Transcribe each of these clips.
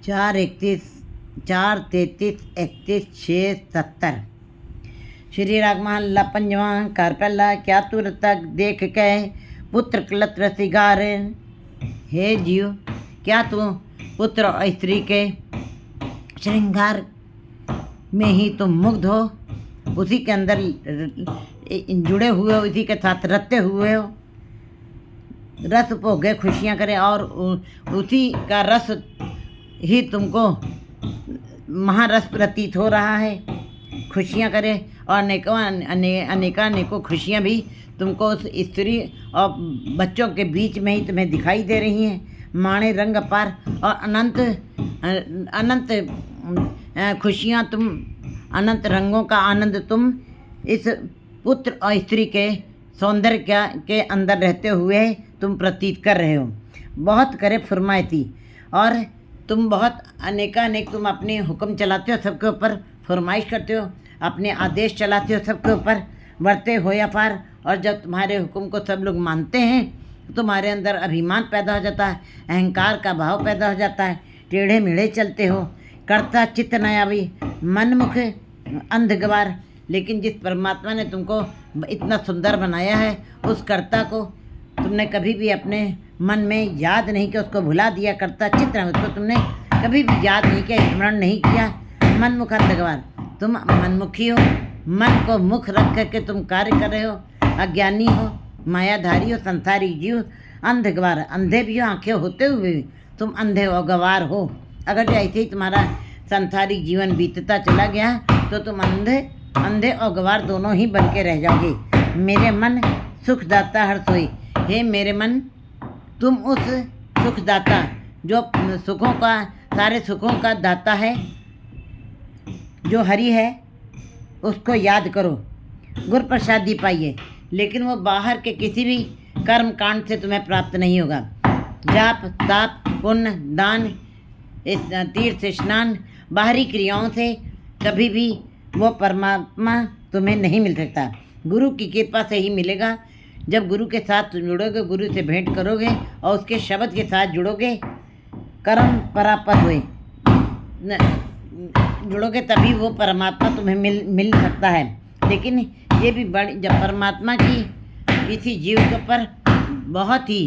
4:31 4:33 31 6 70। श्री राग महला पंजवा कर पहला। क्या तुर तक देख के पुत्र कलत्र सिगार। हे जीव, क्या तू पुत्र और स्त्री के श्रृंगार में ही तुम मुग्ध हो, उसी के अंदर जुड़े हुए हो, उसी के साथ रते हुए हो, रस भोगे खुशियाँ करें और उसी का रस ही तुमको महारस प्रतीत हो रहा है। खुशियाँ करे और अनेकों खुशियाँ भी तुमको उस स्त्री और बच्चों के बीच में ही तुम्हें दिखाई दे रही हैं। माणे रंग पार और अनंत खुशियाँ तुम, अनंत रंगों का आनंद तुम इस पुत्र और स्त्री के सौंदर्य के अंदर रहते हुए तुम प्रतीत कर रहे हो। बहुत करे फरमाइती और तुम बहुत अनेक तुम अपने हुक्म चलाते हो, सबके ऊपर फरमाइश करते हो, अपने आदेश चलाते हो, सबके ऊपर बढ़ते हो या पार। और जब तुम्हारे हुक्म को सब लोग मानते हैं तो तुम्हारे अंदर अभिमान पैदा हो जाता है, अहंकार का भाव पैदा हो जाता है, टेढ़े मेढ़े चलते हो, करता चित्त नया भी मनमुख अंधगवार। लेकिन जिस परमात्मा ने तुमको इतना सुंदर बनाया है, उस कर्ता को तुमने कभी भी अपने मन में याद नहीं किया, उसको भुला दिया। करता चित्त उसको तुमने कभी भी याद नहीं किया, स्मरण नहीं किया। मनमुख अंधगवार, तुम मनमुखी हो, मन को मुख रख करके तुम कार्य कर रहे हो। अज्ञानी हो, मायाधारी हो, संसारी जीव, अंधगवार, अंधे भी हो, आंखें होते हुए भी तुम अंधे हो, गवार हो। अगर ऐसे ही तुम्हारा संसारिक जीवन बीतता चला गया तो तुम अंधे और गवार दोनों ही बन के रह जाओगे। मेरे मन सुखदाता हर सोई। हे मेरे मन, तुम उस सुखदाता जो सुखों का, सारे सुखों का दाता है, जो हरि है, उसको याद करो। गुर प्रसादी पाइए, लेकिन वो बाहर के किसी भी कर्म कांड से तुम्हें प्राप्त नहीं होगा। जाप ताप पुण्य दान तीर्थ स्नान बाहरी क्रियाओं से कभी भी वो परमात्मा तुम्हें नहीं मिल सकता। गुरु की कृपा से ही मिलेगा। जब गुरु के साथ जुड़ोगे, गुरु से भेंट करोगे और उसके शब्द के साथ जुड़ोगे, कर्म परापत हुए जुड़ोगे, तभी वो परमात्मा तुम्हें मिल सकता है। लेकिन ये भी जब परमात्मा की किसी जीव के ऊपर बहुत ही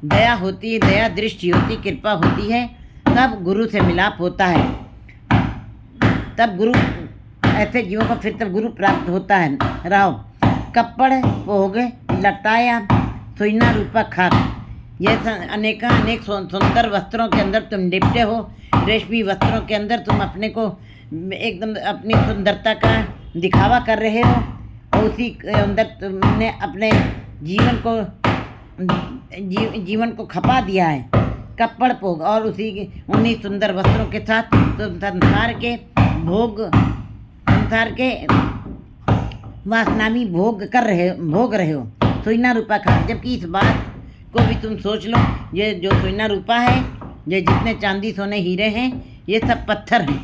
दया होती है, दया दृष्टि होती, कृपा होती है, तब गुरु से मिलाप होता है। तब गुरु, ऐसे जीवों को फिर तब गुरु प्राप्त होता है। रहो कपड़ भोग लटाया सुइना रूपा खाक। ये अनेक सुंदर वस्त्रों के अंदर तुम लिपटे हो, रेशमी वस्त्रों के अंदर तुम अपने को एकदम अपनी सुंदरता का दिखावा कर रहे हो, और उसी के अंदर तुमने अपने जीवन को खपा दिया है। कपड़ भोग और उन्हीं सुंदर वस्त्रों के साथ तुम संसार के वासनामी भोग रहे हो सुइना रूपा खा। जबकि इस बात को भी तुम सोच लो, ये जो सुइना रूपा है, ये जितने चांदी सोने हीरे हैं, ये सब पत्थर हैं,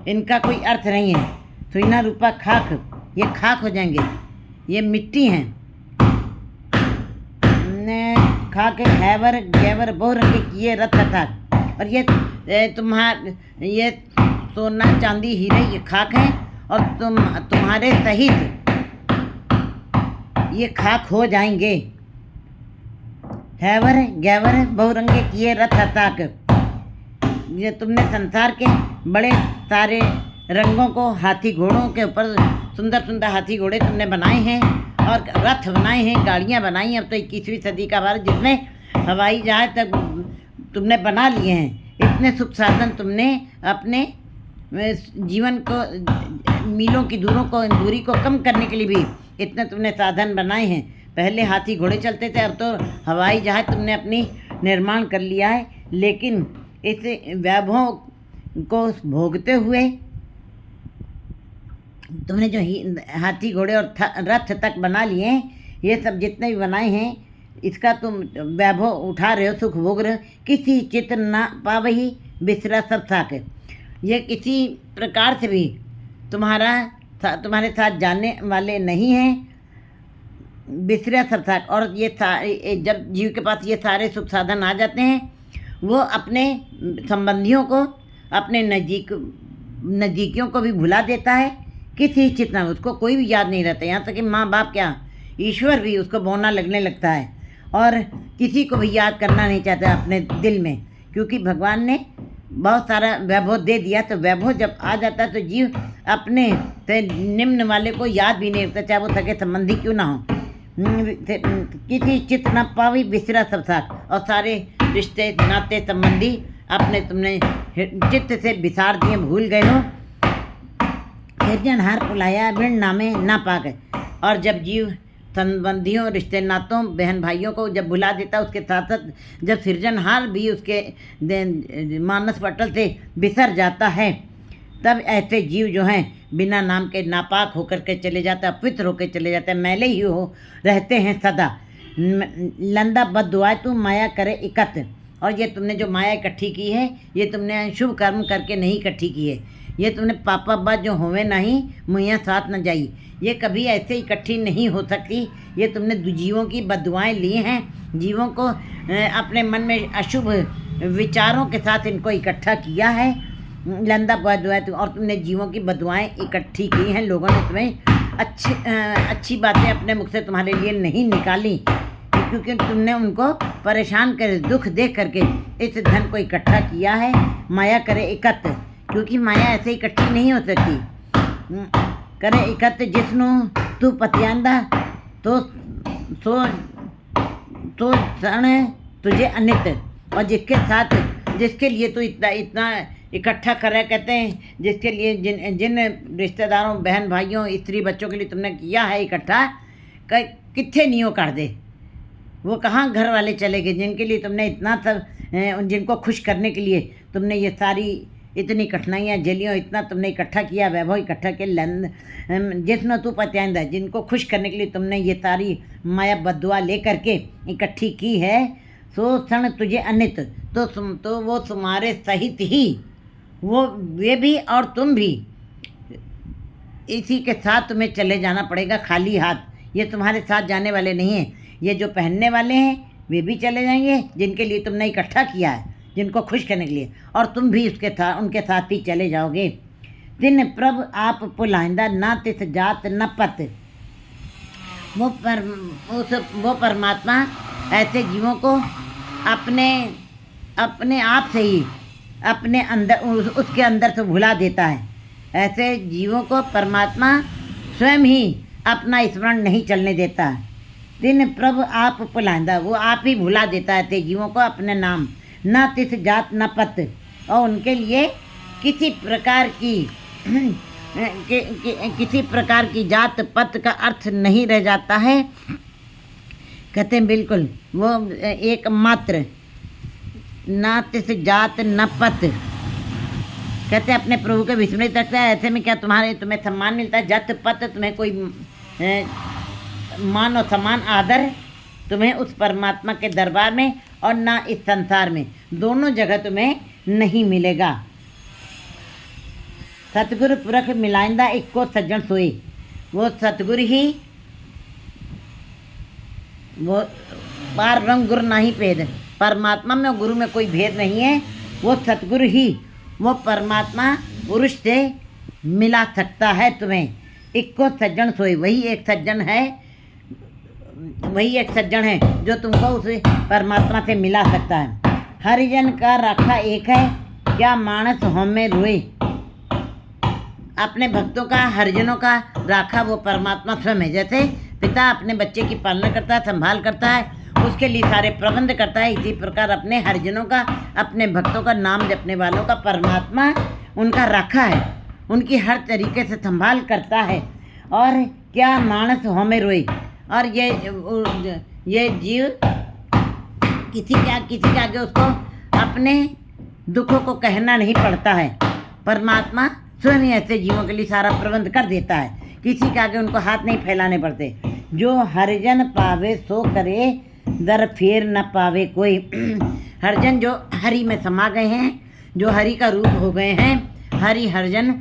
इनका कोई अर्थ नहीं है। सुइना रूपा खाक, ये खाक हो जाएंगे, ये मिट्टी हैं। खाक हैवर गैवर बहु रंगे किए रथ था। और ये सोना चांदी हीरे ये खाक हैं, और तुम्हारे सहित ये खाक हो जाएंगे। हैवर गैवर बहुरंगे किए रथ ताक। ये तुमने संसार के बड़े सारे रंगों को हाथी घोड़ों के ऊपर सुंदर सुंदर हाथी घोड़े तुमने बनाए हैं, और रथ बनाए हैं, गाड़ियाँ बनाई हैं। अब तो 21वीं सदी का भारत, जिसमें हवाई जहाज तक तुमने बना लिए हैं। इतने सुख साधन तुमने अपने जीवन को, मीलों की दूरी को कम करने के लिए भी इतने तुमने साधन बनाए हैं। पहले हाथी घोड़े चलते थे, अब तो हवाई जहाज तुमने अपनी निर्माण कर लिया है। लेकिन इस वैभव को भोगते हुए तुमने जो हाथी घोड़े और रथ तक बना लिए हैं, ये सब जितने भी बनाए हैं, इसका तुम वैभव उठा रहे हो, सुख भोग रहे हो। किसी चित्र ना पावही बिसरा सब साक। ये किसी प्रकार से भी तुम्हारे साथ जानने वाले नहीं हैं, बिसरा सब साक। और ये जब जीव के पास ये सारे सुख साधन आ जाते हैं, वो अपने संबंधियों को, अपने नज़दीकियों को भी भुला देता है। किसी चितना उसको कोई भी याद नहीं रहता, यहाँ तक कि माँ बाप क्या, ईश्वर भी उसको बौना लगने लगता है और किसी को भी याद करना नहीं चाहता अपने दिल में, क्योंकि भगवान ने बहुत सारा वैभव दे दिया। तो वैभव जब आ जाता है तो जीव अपने से निम्न वाले को याद भी नहीं रखता, चाहे वो सगे संबंधी क्यों ना हो। किसी चित न पावी बिसरा सब साथ, और सारे रिश्ते नाते संबंधी अपने तुमने चित्त से बिसार दिए, भूल गए हो। सिरजनहार पुलाया बिन नामे ना पा गए। और जब जीव संबंधियों, रिश्ते नातों, बहन भाइयों को जब भुला देता, उसके साथ साथ जब सिरजनहार भी उसके मानस पटल से बिसर जाता है, तब ऐसे जीव जो हैं बिना नाम के नापाक होकर के चले जाते हैं, अपवित्र होकर चले जाते हैं, मैले ही हो रहते हैं सदा। लंदा बद्दुआ तू माया करे इकत। और ये तुमने जो माया इकट्ठी की है, ये तुमने शुभ कर्म करके नहीं इकट्ठी की है, ये तुमने पापा बा जो होवे नहीं मुइया साथ न जाई, ये कभी ऐसे इकट्ठी नहीं हो सकती। ये तुमने जीवों की बद्दुआएँ ली हैं, जीवों को अपने मन में अशुभ विचारों के साथ इनको इकट्ठा किया है। लंदा बद्दुआ, और तुमने जीवों की बद्दुआएँ इकट्ठी की हैं। लोगों ने तुम्हें अच्छी बातें अपने मुख से तुम्हारे लिए नहीं निकाली, क्योंकि तुमने उनको परेशान कर दुख देख करके इस धन को इकट्ठा किया है। माया करे इकट्ठ, क्योंकि माया ऐसे इकट्ठी नहीं हो सकती। करे इकट्ठ जिसनु तू पतियांदा तो सण तुझे अनित। और जिसके साथ, जिसके लिए तू इतना इकट्ठा करे, कहते हैं जिसके लिए जिन रिश्तेदारों, बहन भाइयों, स्त्री बच्चों के लिए तुमने किया है इकट्ठा, कितने नियो कर दे, वो कहाँ घर वाले चले गए जिनके लिए तुमने इतना सब, जिनको खुश करने के लिए तुमने ये सारी इतनी कठिनाइयाँ झेलियों, इतना तुमने इकट्ठा किया, वैभव इकट्ठा किया। जिसने तू पत्यांदा, जिनको खुश करने के लिए तुमने ये सारी माया बद्दुआ ले करके इकट्ठी की है। सो क्षण तुझे अनित, तो वो तुम्हारे सहित ही, वो वे भी और तुम भी, इसी के साथ तुम्हें चले जाना पड़ेगा खाली हाथ। ये तुम्हारे साथ जाने वाले नहीं हैं, ये जो पहनने वाले हैं वे भी चले जाएंगे, जिनके लिए तुमने इकट्ठा किया है, जिनको खुश करने के लिए, और तुम भी उनके साथ ही चले जाओगे। तिन प्रभ आप पुलाइंदा ना तिस जात न पत। वो परमात्मा ऐसे जीवों को अपने आप से ही अपने अंदर, उसके अंदर से भुला देता है। ऐसे जीवों को परमात्मा स्वयं ही अपना स्मरण नहीं चलने देता है। तिन प्रभ आप पुलाइंदा, वो आप ही भुला देता है ऐसे जीवों को अपने नाम। न तिस जात न पत, और उनके लिए किसी प्रकार की जात पत का अर्थ नहीं रह जाता है। कहते हैं बिल्कुल वो एक मात्र, न तिस जात न पत। कहते हैं अपने प्रभु के विस्मृत रखता है। ऐसे में क्या तुम्हें सम्मान मिलता है? जात पत, तुम्हें कोई मान और सम्मान, आदर तुम्हें उस परमात्मा के दरबार में और ना इस संसार में, दोनों जगह तुम्हें नहीं मिलेगा। सतगुरु पुरख मिलाइंदा इक्को सज्जन सोए। वो सतगुरु ही, वो पार ब्रह्म गुरु नहीं भेद, परमात्मा में और गुरु में कोई भेद नहीं है। वो सतगुरु ही, वो परमात्मा पुरुष से मिला सकता है तुम्हें। इक्को सज्जन सोए, वही एक सज्जन है जो तुमको उस परमात्मा से मिला सकता है। हरिजन का राखा एक है, क्या मानस होमे रोए। अपने भक्तों का, हरिजनों का राखा वो परमात्मा स्वयं है। जैसे पिता अपने बच्चे की पालना करता है, संभाल करता है, उसके लिए सारे प्रबंध करता है, इसी प्रकार अपने हरिजनों का, अपने भक्तों का, नाम जपने वालों का परमात्मा उनका राखा है, उनकी हर तरीके से संभाल करता है। और क्या मानस होमे रोए, और ये जीव किसी के आगे उसको अपने दुखों को कहना नहीं पड़ता है। परमात्मा स्वयं ही ऐसे जीवों के लिए सारा प्रबंध कर देता है, किसी के आगे उनको हाथ नहीं फैलाने पड़ते। जो हरिजन पावे सो करे, दर फेर न पावे कोई। हरिजन जो हरि में समा गए हैं, जो हरि का रूप हो गए हैं, हरि हरिजन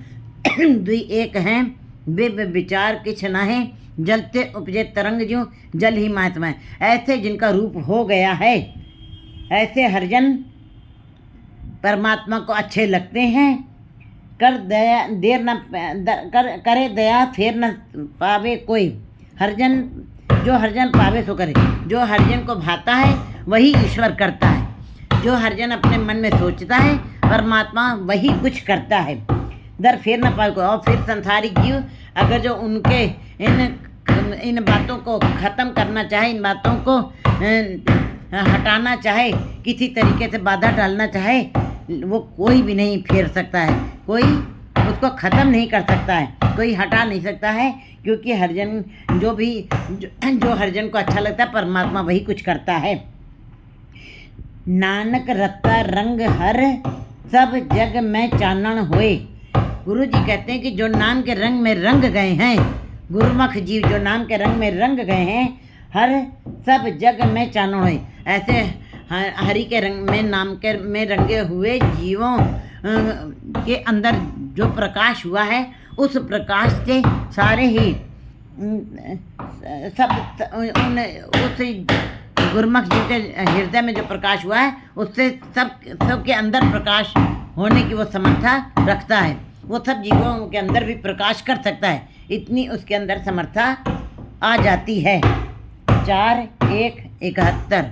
दुई एक हैं, वे विचार किछ न है, जलते उपजे तरंग जो जल ही महात्मा है। ऐसे जिनका रूप हो गया है, ऐसे हरिजन परमात्मा को अच्छे लगते हैं। कर दया देर न करे दया फेर न पावे कोई। हरजन जो हरजन पावे सो करे। जो हरजन को भाता है वही ईश्वर करता है। जो हरजन अपने मन में सोचता है परमात्मा वही कुछ करता है। दर फेर न पावे कोई। और फिर संसारिक जीव अगर जो उनके इन बातों को ख़त्म करना चाहे, इन बातों को हटाना चाहे, किसी तरीके से बाधा डालना चाहे, वो कोई भी नहीं फेर सकता है, कोई उसको ख़त्म नहीं कर सकता है, कोई हटा नहीं सकता है। क्योंकि हरजन जो हरजन को अच्छा लगता है परमात्मा वही कुछ करता है। नानक रत्ता रंग हर सब जग में चानन होए। गुरु जी कहते हैं कि जो नाम के रंग में रंग गए हैं, गुरुमुख जीव जो नाम के रंग में रंग गए हैं, हर सब जग में चानन होए। ऐसे हरि के रंग में नाम के में रंगे हुए जीवों के अंदर जो प्रकाश हुआ है, उस प्रकाश से सारे ही सब उस गुरुमुख जी के हृदय में जो प्रकाश हुआ है, उससे सबके अंदर प्रकाश होने की वो समर्था रखता है। वो सब जीवों के अंदर भी प्रकाश कर सकता है, इतनी उसके अंदर समर्था आ जाती है। 4-1-71